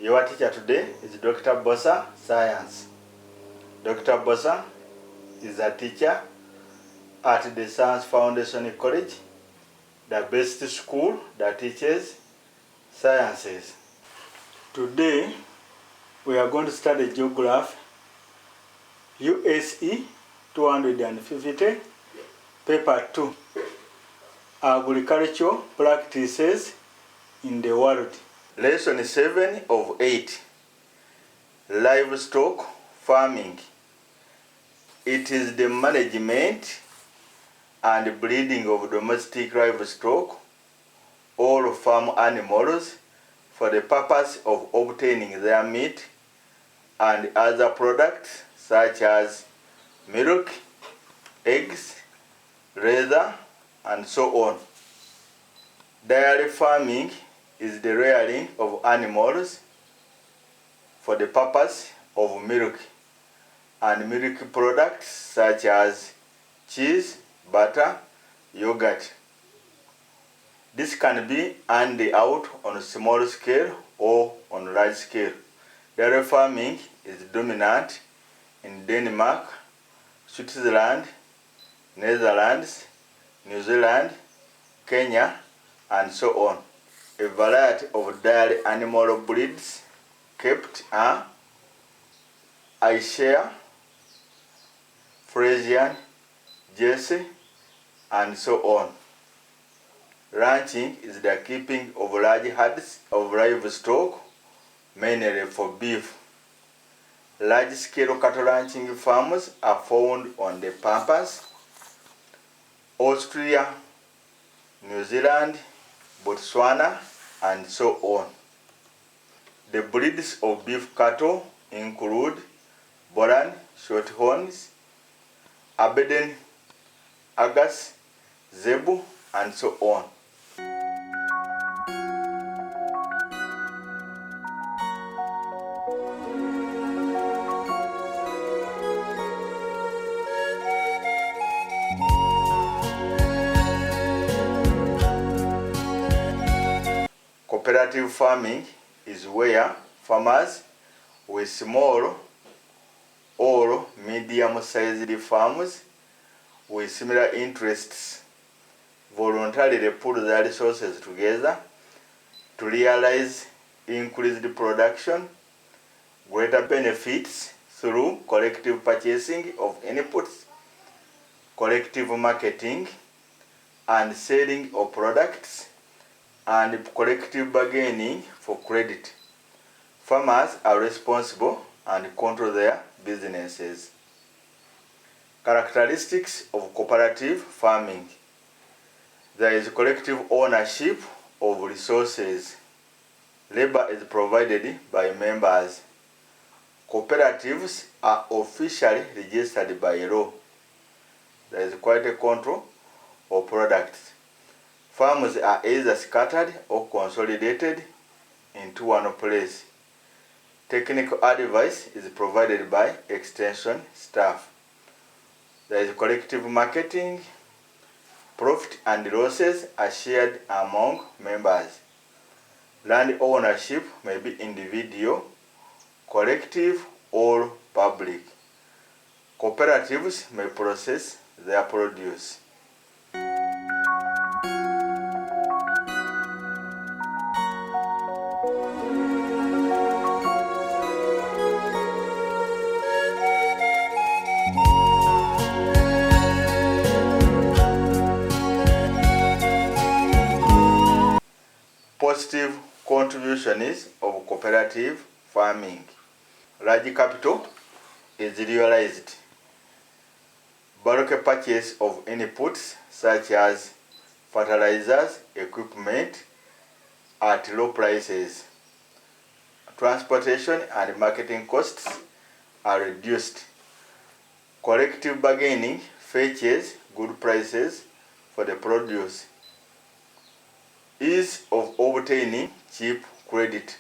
Your teacher today is Dr. Bosa, Science. Dr. Bosa is a teacher at the Science Foundation College, the best school that teaches sciences. Today, we are going to study geography, UACE 250, paper 2, agricultural practices in the world. Lesson 7 of 8, livestock farming. It is the management and breeding of domestic livestock or farm animals for the purpose of obtaining their meat and other products such as milk, eggs, leather, and so on. Dairy farming is the rearing of animals for the purpose of milk and milk products such as cheese, butter, yogurt. This can be earned out on a small scale or on a large scale. Dairy farming is dominant in Denmark, Switzerland, Netherlands, New Zealand, Kenya, and so on. A variety of dairy animal breeds kept are Ayrshire, Frisian, Jersey, and so on. Ranching is the keeping of large herds of livestock, mainly for beef. Large-scale cattle ranching farms are found on the Pampas, Australia, New Zealand, Botswana, and so on. The breeds of beef cattle include Boran, Shorthorns, Aberdeen, Angus, Zebu, and so on. Cooperative farming is where farmers with small or medium-sized farms with similar interests voluntarily put their resources together to realize increased production, greater benefits through collective purchasing of inputs, collective marketing and selling of products, and collective bargaining for credit. Farmers are responsible and control their businesses. Characteristics of cooperative farming. There is collective ownership of resources. Labor is provided by members. Cooperatives are officially registered by law. There is quality control of products. Farms are either scattered or consolidated into one place. Technical advice is provided by extension staff. There is collective marketing. Profit and losses are shared among members. Land ownership may be individual, collective, or public. Cooperatives may process their produce. Positive contributions of cooperative farming. Large capital is realized. Bulk purchase of inputs such as fertilizers, equipment at low prices. Transportation and marketing costs are reduced. Collective bargaining fetches good prices for the produce. Ease of obtaining cheap credit.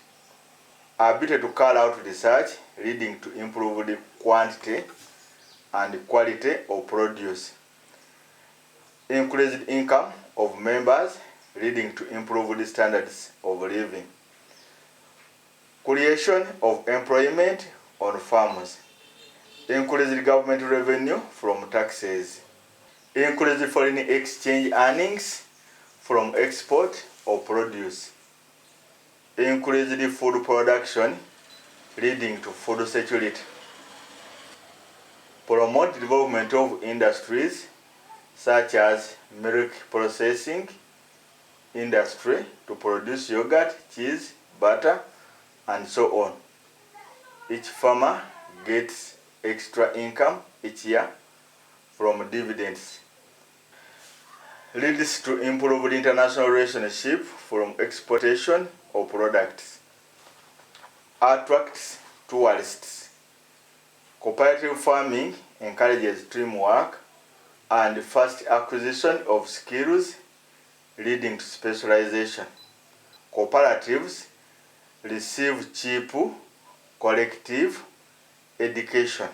Ability to carry out research leading to improved quantity and quality of produce. Increased income of members leading to improved standards of living. Creation of employment on farms. Increased government revenue from taxes. Increased foreign exchange earnings from export of produce. Increased food production leading to food security. Promote development of industries such as milk processing industry to produce yogurt, cheese, butter, and so on. Each farmer gets extra income each year from dividends. Leads to improved international relationship from exportation of products. Attracts tourists. Cooperative farming encourages teamwork and fast acquisition of skills leading to specialization. Cooperatives receive cheap collective education.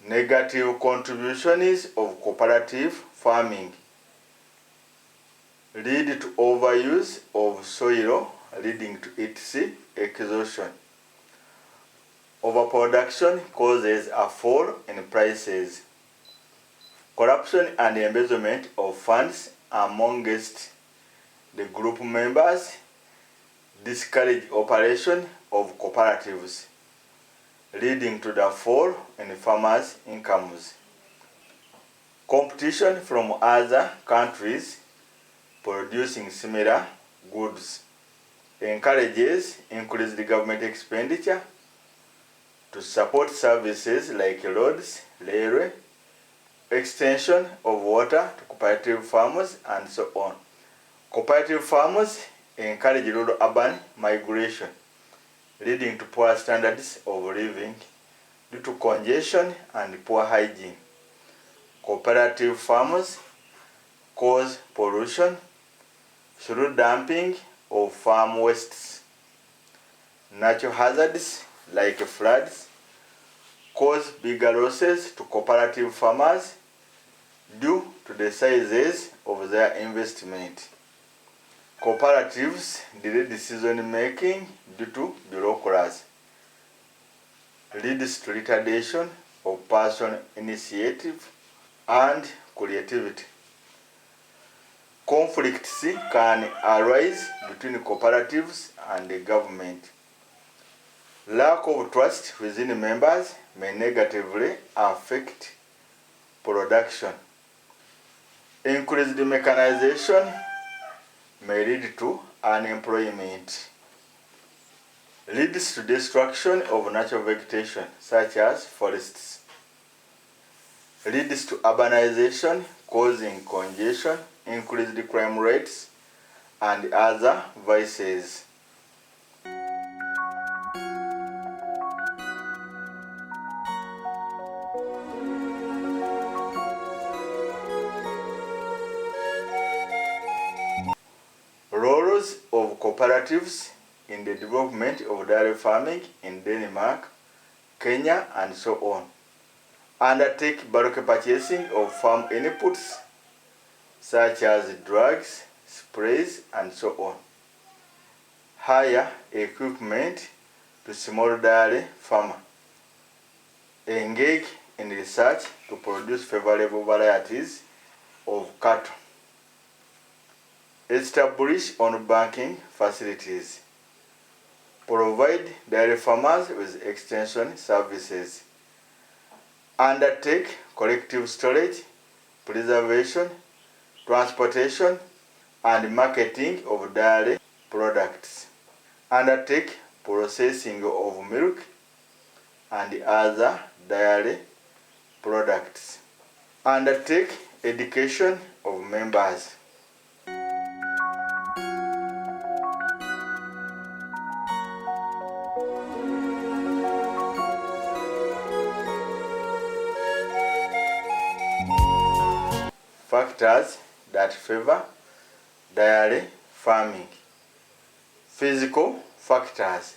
Negative contributions of cooperative farming lead to overuse of soil leading to its exhaustion. Overproduction causes a fall in prices. Corruption and embezzlement of funds amongst the group members discourage operation of cooperatives, leading to the fall in farmers' incomes. Competition from other countries producing similar goods encourages increased government expenditure to support services like roads, railway, extension of water to cooperative farmers, and so on. Cooperative farmers encourage rural-urban migration, leading to poor standards of living due to congestion and poor hygiene. Cooperative farmers cause pollution through dumping of farm wastes. Natural hazards like floods cause bigger losses to cooperative farmers due to the sizes of their investment. Cooperatives delay decision making due to bureaucracy, leads to retardation of personal initiative and creativity. Conflicts can arise between cooperatives and the government. Lack of trust within members may negatively affect production. Increased mechanization may lead to unemployment. Leads to destruction of natural vegetation such as forests. Leads to urbanization causing congestion, increased crime rates, and other vices. Roles of cooperatives in the development of dairy farming in Denmark, Kenya, and so on. Undertake bulk purchasing of farm inputs such as drugs, sprays, and so on. Hire equipment to small dairy farmer. Engage in research to produce favorable varieties of cattle. Establish on banking facilities. Provide dairy farmers with extension services. Undertake collective storage, preservation, transportation, and marketing of dairy products. Undertake processing of milk and other dairy products. Undertake education of members. Factors that favor dairy farming. Physical factors.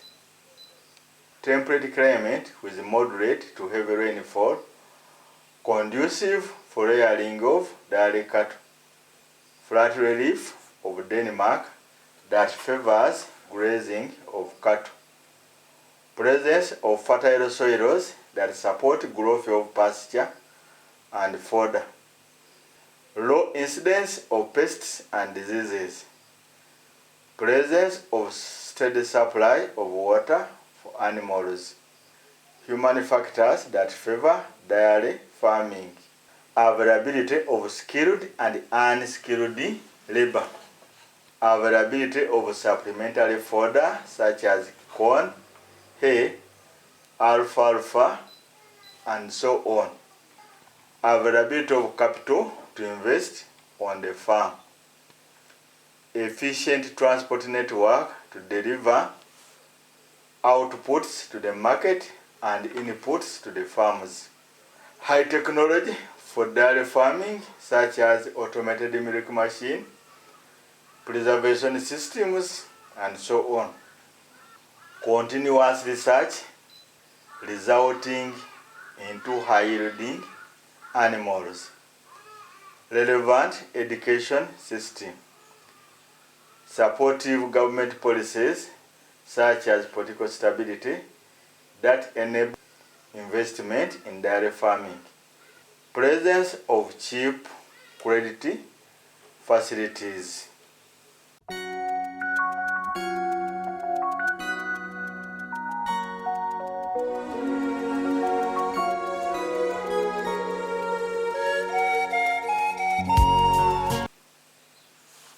temperate climate with moderate to heavy rainfall, conducive for rearing of dairy cattle. Flat relief of Denmark that favors grazing of cattle. Presence of fertile soils that support growth of pasture and fodder. Low incidence of pests and diseases. Presence of steady supply of water for animals. Human factors that favor dairy farming. Availability of skilled and unskilled labor. Availability of supplementary fodder such as corn, hay, alfalfa, and so on. Availability of capital to invest on the farm. Efficient transport network to deliver outputs to the market and inputs to the farmers. High technology for dairy farming such as automated milk machine, preservation systems, and so on. Continuous research resulting into high-yielding animals. Relevant education system. Supportive government policies such as political stability that enable investment in dairy farming. Presence of cheap credit facilities.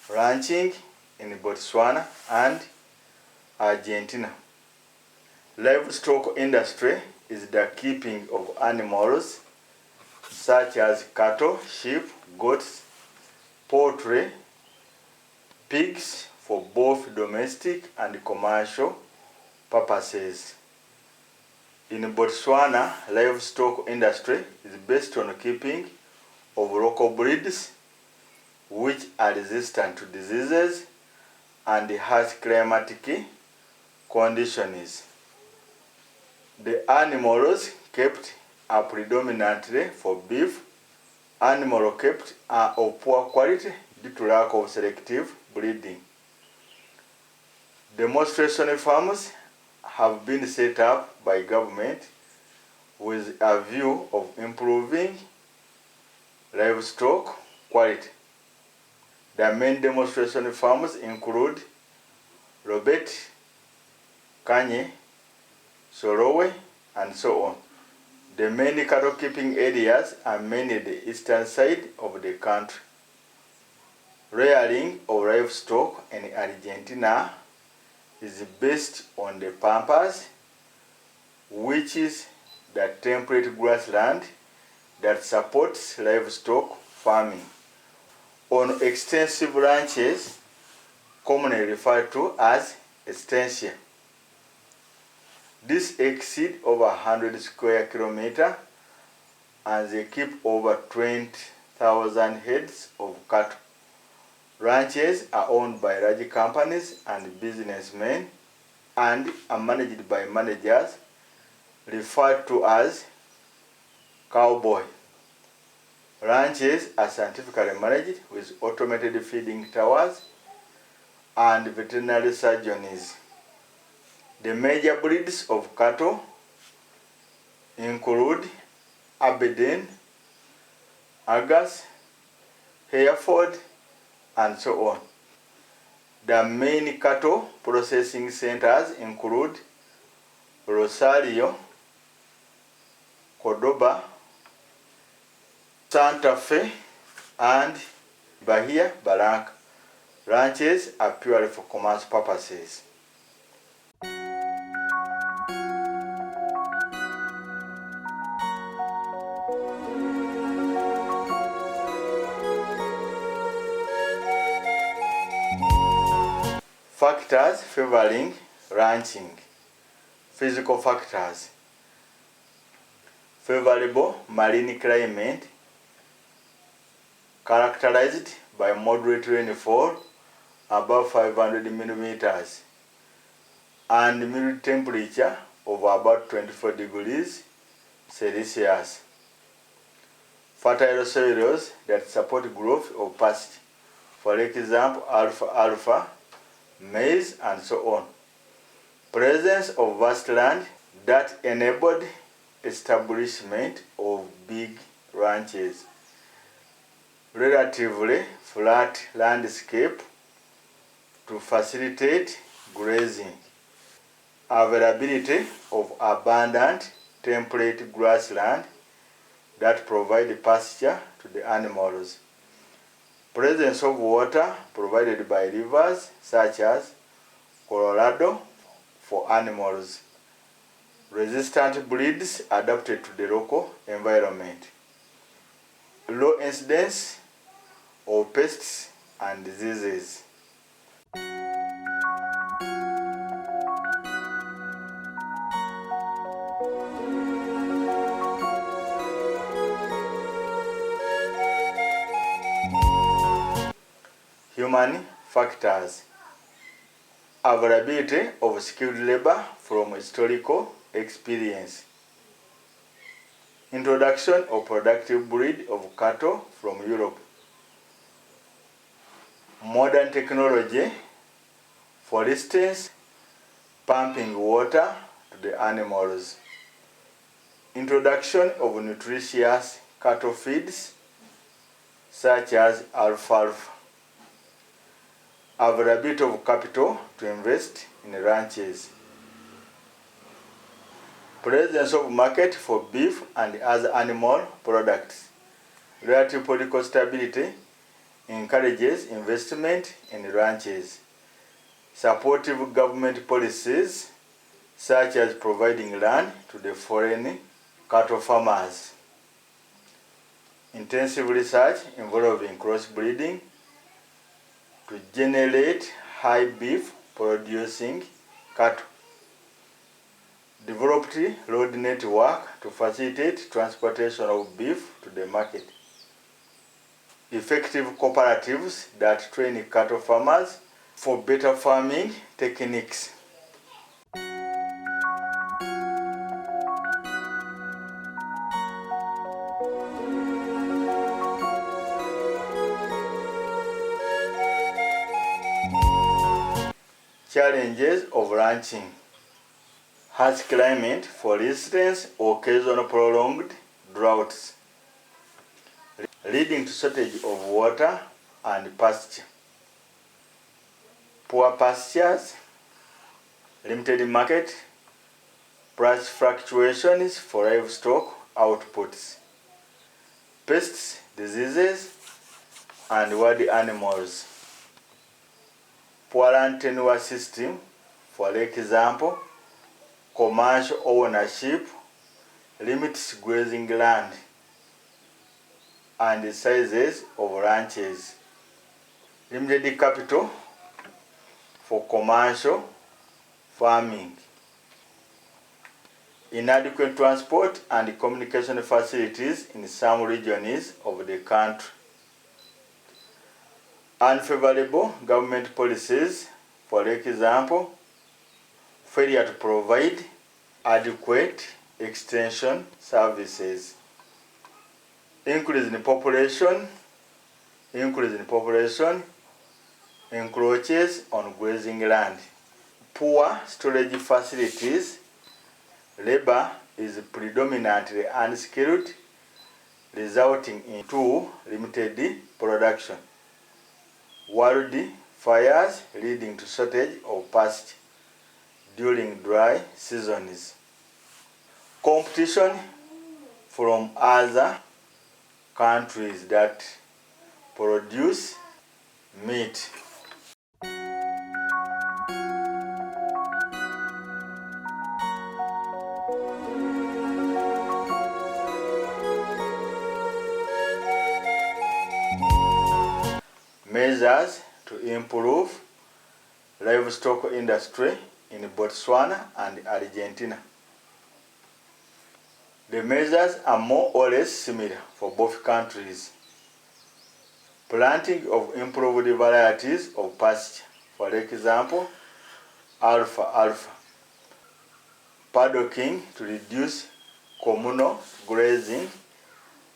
Ranching in Botswana and Argentina. Livestock industry is the keeping of animals such as cattle, sheep, goats, poultry, pigs for both domestic and commercial purposes. In Botswana, livestock industry is based on keeping of local breeds which are resistant to diseases and harsh climatic conditions. The animals kept are predominantly for beef. Animals kept are of poor quality due to lack of selective breeding. Demonstration farms have been set up by government with a view of improving livestock quality. The main demonstration farms include Robert, Kanye, Sorowe, and so on. The main cattle keeping areas are mainly the eastern side of the country. Rearing of livestock in Argentina is based on the pampas, which is the temperate grassland that supports livestock farming. On extensive ranches, commonly referred to as estancia. This exceed over 100 square kilometers and they keep over 20,000 heads of cattle. Ranches are owned by large companies and businessmen and are managed by managers referred to as cowboy. Ranches are scientifically managed with automated feeding towers and veterinary surgeons. The major breeds of cattle include Aberdeen, Angus, Hereford, and so on. The main cattle processing centers include Rosario, Cordoba, Santa Fe, and Bahia Blanca. Ranches are purely for commercial purposes. Factors favoring ranching. Physical factors. Favorable marine climate characterized by moderate rainfall above 500 millimeters and mild temperature of about 24 degrees Celsius. Fertile soils that support growth of pasture, for example, alfalfa, maize, and so on. Presence of vast land that enabled establishment of big ranches. Relatively flat landscape to facilitate grazing. Availability of abundant temperate grassland that provide pasture to the animals. Presence of water provided by rivers such as Colorado for animals. Resistant breeds adapted to the local environment. Low incidence of pests and diseases. Human factors. Availability of skilled labor from historical experience. Introduction of productive breed of cattle from Europe. Modern technology, for instance, pumping water to the animals. Introduction of nutritious cattle feeds such as alfalfa. Availability of capital to invest in ranches. Presence of market for beef and other animal products. Relative political stability encourages investment in ranches. Supportive government policies such as providing land to the foreign cattle farmers. Intensive research involving crossbreeding to generate high beef producing cattle. Developed road network to facilitate transportation of beef to the market. Effective cooperatives that train cattle farmers for better farming techniques. Challenges of ranching. Harsh climate, for instance, occasional prolonged droughts, leading to shortage of water and pasture. Poor pastures, limited market, price fluctuations for livestock outputs, pests, diseases, and wild animals. Poor land tenure system, for example, commercial ownership limits grazing land and the sizes of ranches. Limited capital for commercial farming. Inadequate transport and communication facilities in some regions of the country. Unfavorable government policies, for example, failure to provide adequate extension services. Increase in population encroaches on grazing land. Poor storage facilities. Labor is predominantly unskilled, resulting in too limited production. Wild fires leading to shortage of pasture during dry seasons. Competition from other countries that produce meat. Measures to improve livestock industry in Botswana and Argentina. The measures are more or less similar for both countries. Planting of improved varieties of pasture, for example, alfalfa. paddocking to reduce communal grazing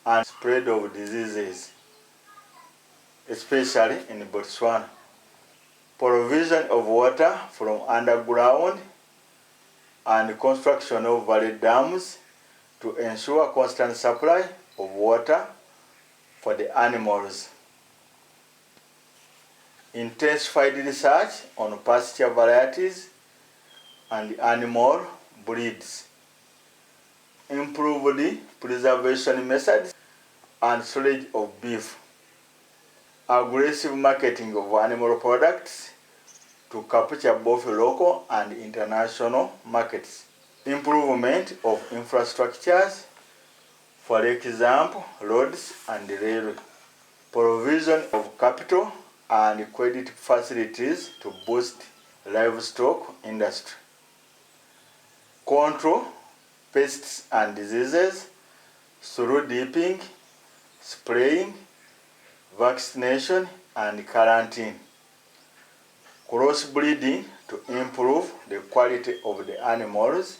and spread of diseases, especially in Botswana. Provision of water from underground and construction of valley dams to ensure constant supply of water for the animals. Intensified research on pasture varieties and animal breeds. Improved preservation methods and storage of beef. Aggressive marketing of animal products to capture both local and international markets. Improvement of infrastructures, for example, roads and railway. Provision of capital and credit facilities to boost livestock industry. Control pests and diseases through dipping, spraying, vaccination and quarantine. Crossbreeding to improve the quality of the animals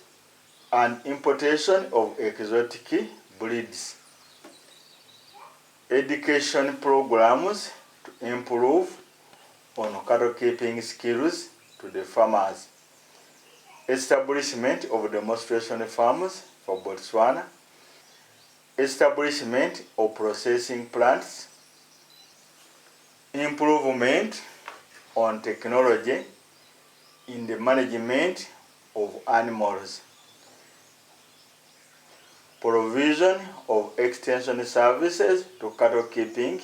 and importation of exotic breeds. Education programs to improve on cattle keeping skills to the farmers. Establishment of demonstration farms for Botswana. Establishment of processing plants. Improvement on technology in the management of animals. Provision of extension services to cattle keeping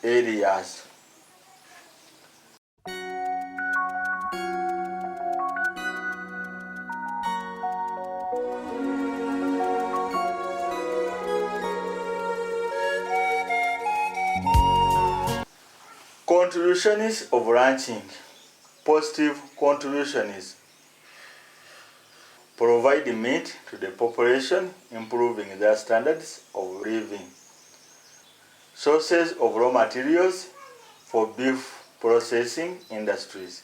areas. Contributions of ranching. Positive contributions. Provide meat to the population, improving their standards of living. Sources of raw materials for beef processing industries.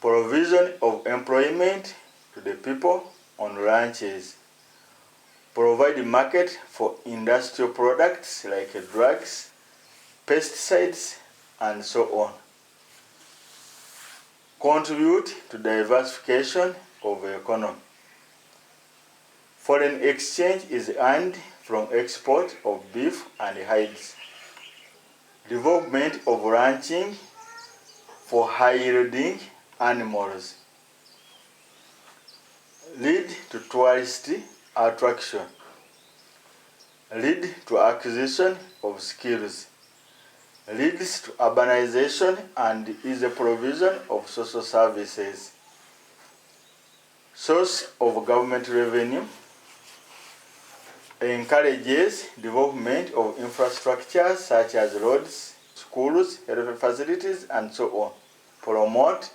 Provision of employment to the people on ranches. Provide market for industrial products like drugs, pesticides, and so on. Contribute to diversification of the economy. Foreign exchange is earned from export of beef and hides. Development of ranching for high-yielding animals. Lead to tourist attraction. Lead to acquisition of skills. Leads to urbanization and easy provision of social services. Source of government revenue. Encourages development of infrastructure such as roads, schools, health facilities, and so on. Promote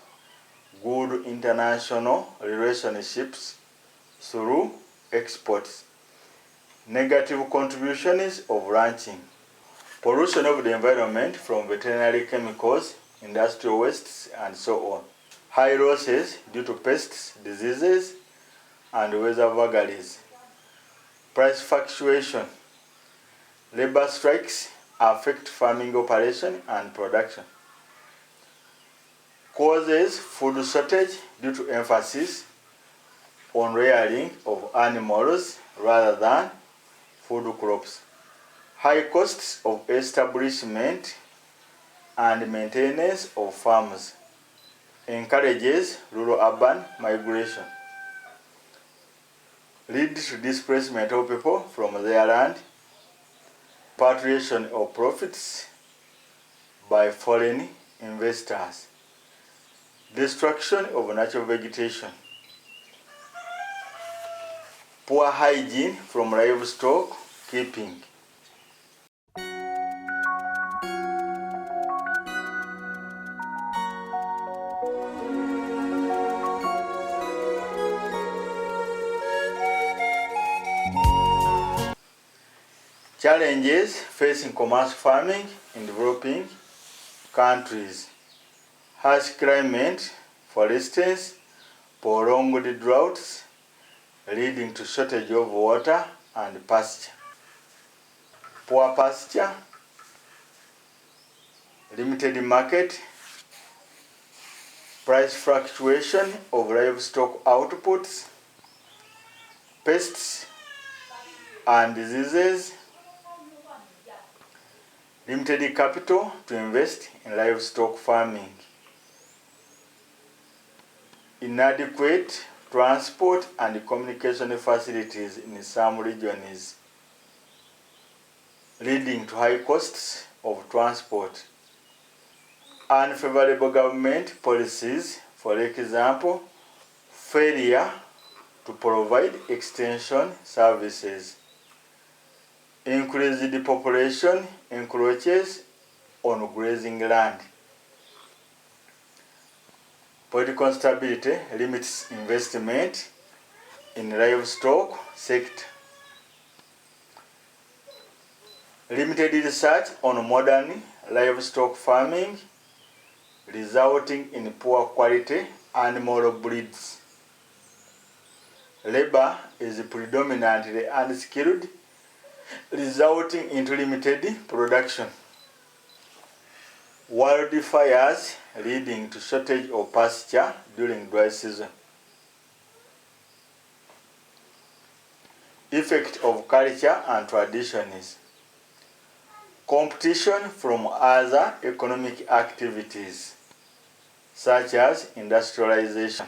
good international relationships through exports. Negative contributions of ranching. Pollution of the environment from veterinary chemicals, industrial wastes, and so on. High losses due to pests, diseases, and weather vagaries. Price fluctuation. Labor strikes affect farming operation and production. Causes food shortage due to emphasis on rearing of animals rather than food crops. High costs of establishment and maintenance of farms. Encourages rural-urban migration. Leads to displacement of people from their land. Repatriation of profits by foreign investors. Destruction of natural vegetation. Poor hygiene from livestock keeping. Challenges facing commercial farming in developing countries. Harsh climate, for instance, prolonged droughts leading to shortage of water and pasture. Poor pasture, limited market, price fluctuation of livestock outputs, pests and diseases, limited capital to invest in livestock farming, inadequate transport and communication facilities in some regions, leading to high costs of transport, unfavorable government policies, for example, failure to provide extension services, increased population encroaches on grazing land. Political instability limits investment in livestock sector. Limited research on modern livestock farming, resulting in poor quality animal breeds. Labor is predominantly unskilled, resulting in limited production. Wildfires leading to shortage of pasture during dry season. Effect of culture and traditions. Competition from other economic activities, such as industrialization.